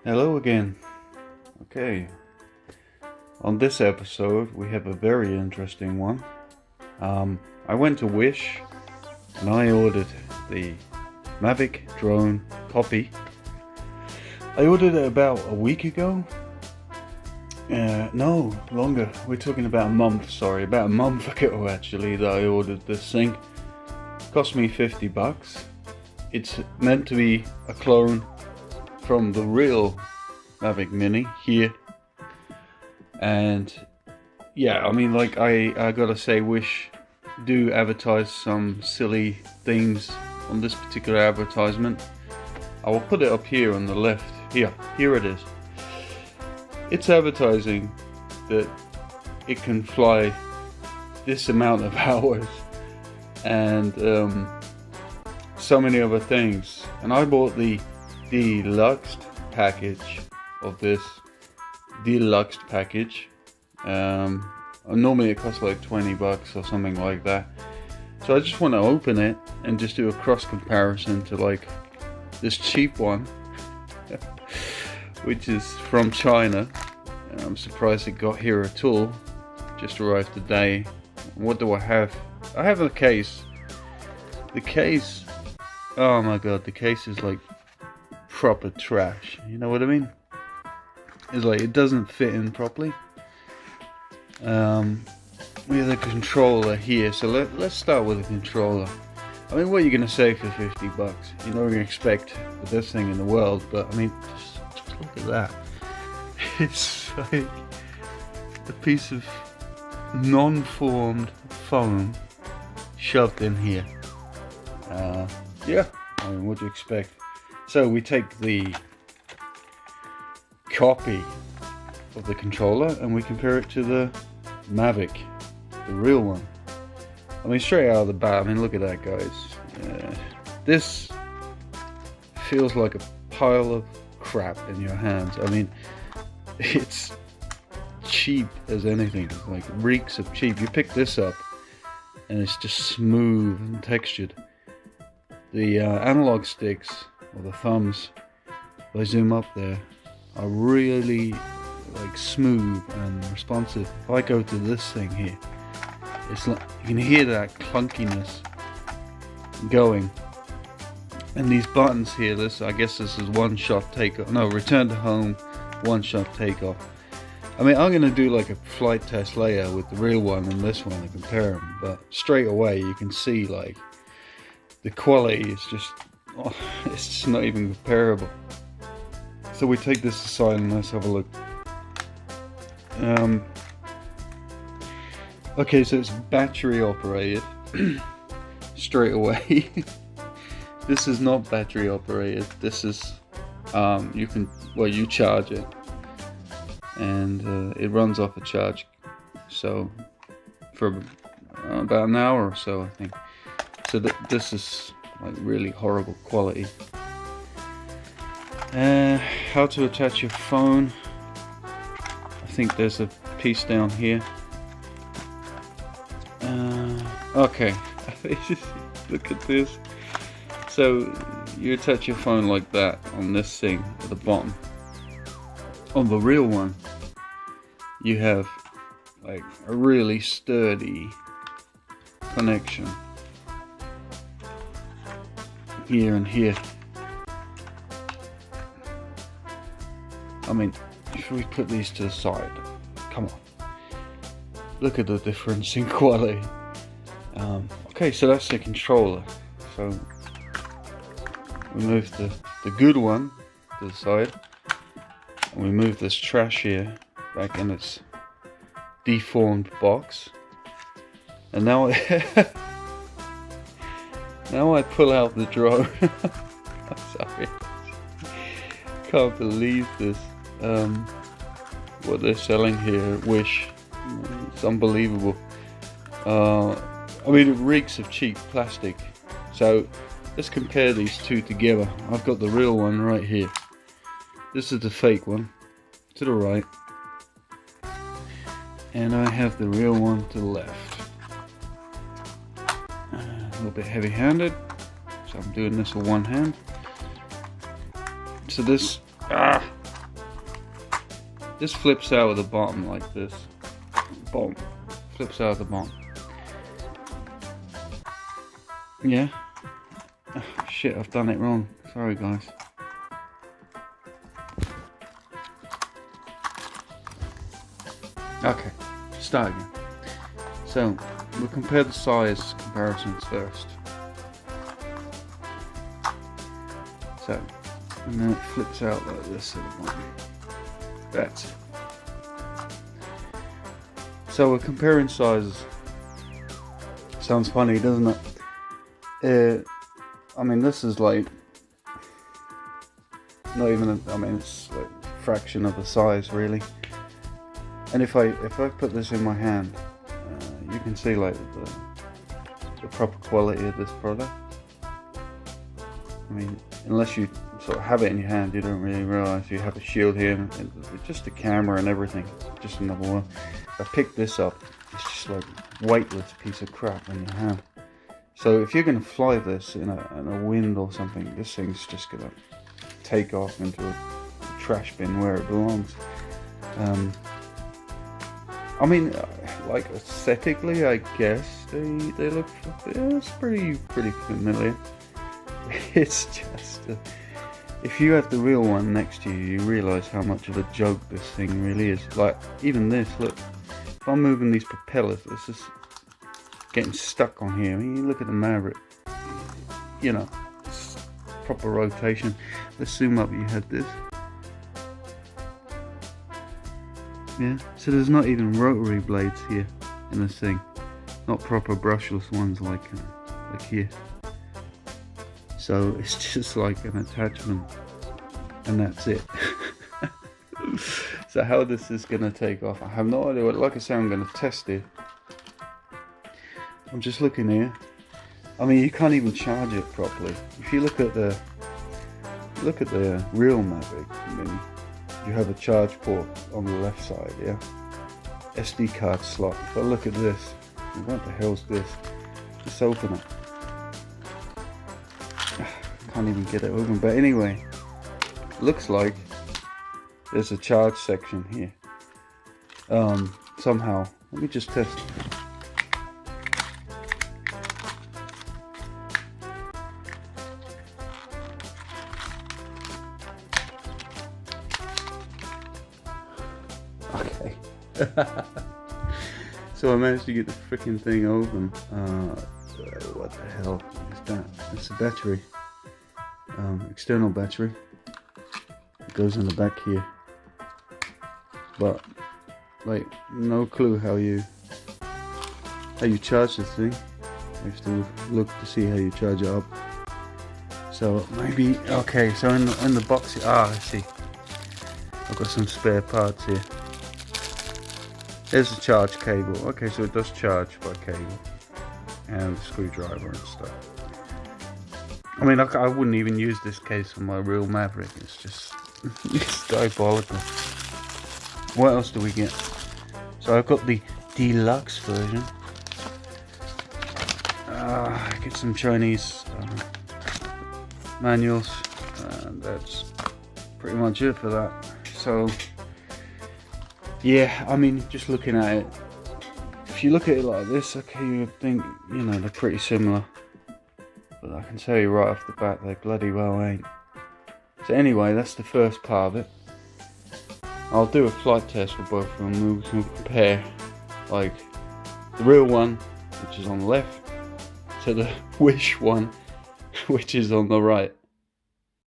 Hello again. Okay, on this episode we have a very interesting one. I went to Wish and I ordered the Mavic drone copy. I ordered it about a week ago. No, longer. We're talking about a month, sorry. About a month ago actually that I ordered this thing. Cost me $50. It's meant to be a clone from the real Mavic Mini here. And yeah, I mean, like, I gotta say, Wish do advertise some silly things on this particular advertisement. I will put it up here on the left. Here it is. It's advertising that it can fly this amount of hours and so many other things. And I bought the deluxe package of this deluxe package. Normally it costs like $20 or something like that. So I just want to open it and just do a cross comparison to like this cheap one which is from China. I'm surprised it got here at all. Just arrived today. What do I have? I have a case. The case, oh my god, the case is like proper trash. You know what I mean? It's like it doesn't fit in properly. We have the controller here, so let's start with the controller. I mean, what are you gonna say for $50? You're not gonna expect the best thing in the world, but I mean, just look at that. It's like a piece of non-formed foam shoved in here. Yeah, I mean, what do you expect? So we take the copy of the controller and we compare it to the Mavic, the real one. I mean, straight out of the bat, I mean, look at that, guys. This feels like a pile of crap in your hands. I mean, it's cheap as anything, like reeks of cheap. You pick this up and it's just smooth and textured. The analog sticks, or the thumbs, if I zoom up there, are really like smooth and responsive. If I go to this thing here, it's like you can hear that clunkiness going. And these buttons here, I guess this is one-shot takeoff. No, return to home, one-shot takeoff. I mean, I'm gonna do like a flight test later with the real one and this one and compare them. But straight away, you can see like the quality is just, oh, it's just not even comparable. So we take this aside and let's have a look. Okay, so it's battery operated. Straight away. This is not battery operated. This is you charge it and it runs off a charge. So for about an hour or so, I think. So this is like really horrible quality. How to attach your phone. I think there's a piece down here. Okay, look at this. So you attach your phone like that on this thing at the bottom. On the real one, you have like a really sturdy connection here and here. I mean, if we put these to the side, come on, look at the difference in quality. Okay, so that's the controller. So we move the good one to the side, and we move this trash here back in its deformed box. And now now I pull out the drone. I'm sorry, can't believe this. What they're selling here at Wish, it's unbelievable. I mean, it reeks of cheap plastic. So let's compare these two together. I've got the real one right here. This is the fake one to the right, and I have the real one to the left. A little bit heavy-handed, so I'm doing this with one hand. So this this flips out at the bottom like this. Boom. Flips out at the bottom. Yeah. Oh, shit, I've done it wrong. Sorry, guys. Okay, start again. So, we'll compare the size comparisons first. So, and then it flips out like this at the bottom. That's it. So we're comparing sizes. Sounds funny, doesn't it? I mean, this is like not even. I mean, it's like a fraction of the size, really. And if I put this in my hand, you can see like the proper quality of this product. I mean, unless you sort of have it in your hand, you don't really realise you have a shield here, and just the camera and everything. It's just another one. If I pick this up, it's just like weightless piece of crap in your hand. So if you're going to fly this in a wind or something, this thing's just going to take off into a trash bin where it belongs. I mean, like aesthetically, I guess they look. It's pretty familiar. It's just if you have the real one next to you, you realise how much of a joke this thing really is. Like even this, look. If I'm moving these propellers, this is getting stuck on here. I mean, you look at the Mavic. You know, it's proper rotation. Let's zoom up. You had this. Yeah, so there's not even rotary blades here in this thing, not proper brushless ones like here. So it's just like an attachment, and that's it. So how this is gonna take off, I have no idea. Like I say, I'm gonna test it. I'm just looking here. I mean, you can't even charge it properly. If you look at the real Mavic Mini, you have a charge port on the left side, yeah? SD card slot. If I look at this, what the hell's this? Just open it. Can't even get it open, but anyway, looks like there's a charge section here. Somehow, let me just test it. Okay. So I managed to get the freaking thing open. What the hell is that? It's a battery. External battery. It goes in the back here. But like no clue how you charge this thing. You have to look to see how you charge it up. So maybe okay, so in the box here, I see. I've got some spare parts here. There's a charge cable. Okay, so it does charge by cable. And a screwdriver and stuff. I mean, I wouldn't even use this case for my real Mavic. It's just, it's diabolical. What else do we get? So I've got the deluxe version. Get some Chinese manuals. And that's pretty much it for that. So, yeah, I mean, just looking at it, if you look at it like this, okay, you would think, you know, they're pretty similar. But I can tell you right off the bat, they bloody well ain't. So anyway, that's the first part of it. I'll do a flight test for both of them. We can compare, like, the real one, which is on the left, to the Wish one, which is on the right.